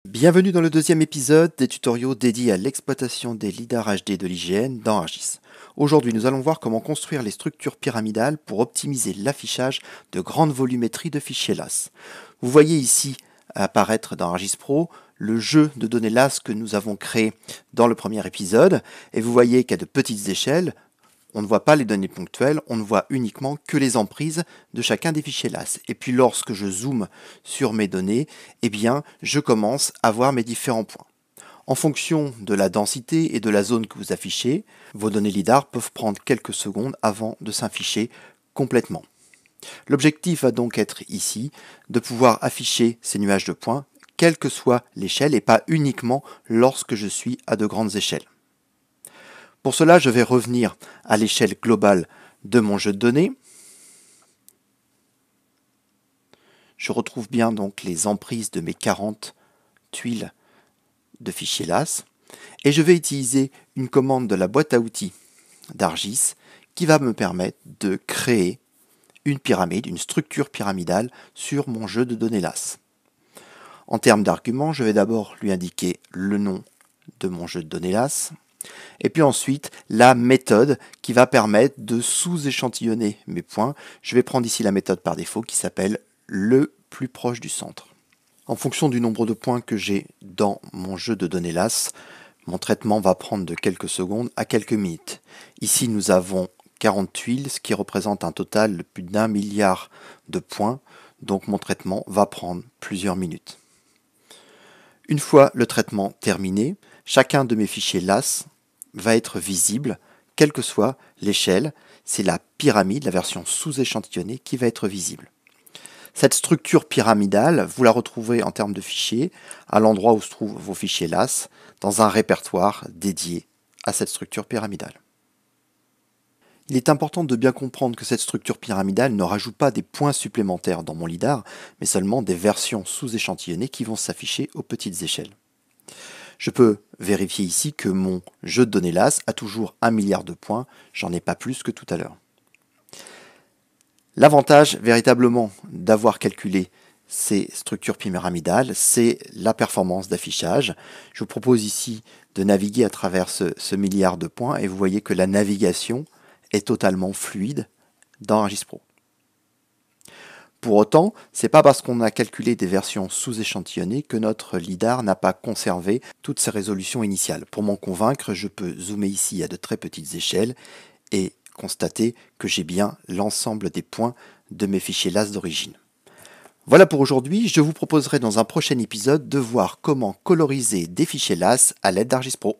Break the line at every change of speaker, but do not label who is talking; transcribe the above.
Bienvenue dans le deuxième épisode des tutoriaux dédiés à l'exploitation des lidars HD de l'IGN dans ArcGIS. Aujourd'hui, nous allons voir comment construire les structures pyramidales pour optimiser l'affichage de grandes volumétries de fichiers LAS. Vous voyez ici apparaître dans ArcGIS Pro le jeu de données LAS que nous avons créé dans le premier épisode, et vous voyez qu'à de petites échelles, on ne voit pas les données ponctuelles, on ne voit uniquement que les emprises de chacun des fichiers LAS. Et puis lorsque je zoome sur mes données, eh bien, je commence à voir mes différents points. En fonction de la densité et de la zone que vous affichez, vos données LIDAR peuvent prendre quelques secondes avant de s'afficher complètement. L'objectif va donc être ici de pouvoir afficher ces nuages de points, quelle que soit l'échelle et pas uniquement lorsque je suis à de grandes échelles. Pour cela, je vais revenir à l'échelle globale de mon jeu de données. Je retrouve bien donc les emprises de mes 40 tuiles de fichiers LAS. Et je vais utiliser une commande de la boîte à outils d'ArcGIS qui va me permettre de créer une pyramide, une structure pyramidale sur mon jeu de données LAS. En termes d'arguments, je vais d'abord lui indiquer le nom de mon jeu de données LAS. Et puis ensuite, la méthode qui va permettre de sous-échantillonner mes points. Je vais prendre ici la méthode par défaut qui s'appelle le plus proche du centre. En fonction du nombre de points que j'ai dans mon jeu de données LAS, mon traitement va prendre de quelques secondes à quelques minutes. Ici, nous avons 40 tuiles, ce qui représente un total de plus d'1 milliard de points. Donc mon traitement va prendre plusieurs minutes. Une fois le traitement terminé, chacun de mes fichiers LAS va être visible, quelle que soit l'échelle. C'est la pyramide, la version sous-échantillonnée, qui va être visible. Cette structure pyramidale, vous la retrouvez en termes de fichiers, à l'endroit où se trouvent vos fichiers LAS, dans un répertoire dédié à cette structure pyramidale. Il est important de bien comprendre que cette structure pyramidale ne rajoute pas des points supplémentaires dans mon lidar, mais seulement des versions sous-échantillonnées qui vont s'afficher aux petites échelles. Je peux vérifier ici que mon jeu de données LAS a toujours 1 milliard de points, j'en ai pas plus que tout à l'heure. L'avantage véritablement d'avoir calculé ces structures pyramidales, c'est la performance d'affichage. Je vous propose ici de naviguer à travers ce milliard de points et vous voyez que la navigation est totalement fluide dans ArcGIS Pro. Pour autant, ce n'est pas parce qu'on a calculé des versions sous-échantillonnées que notre lidar n'a pas conservé toutes ses résolutions initiales. Pour m'en convaincre, je peux zoomer ici à de très petites échelles et constater que j'ai bien l'ensemble des points de mes fichiers LAS d'origine. Voilà pour aujourd'hui, je vous proposerai dans un prochain épisode de voir comment coloriser des fichiers LAS à l'aide d'ArcGIS Pro.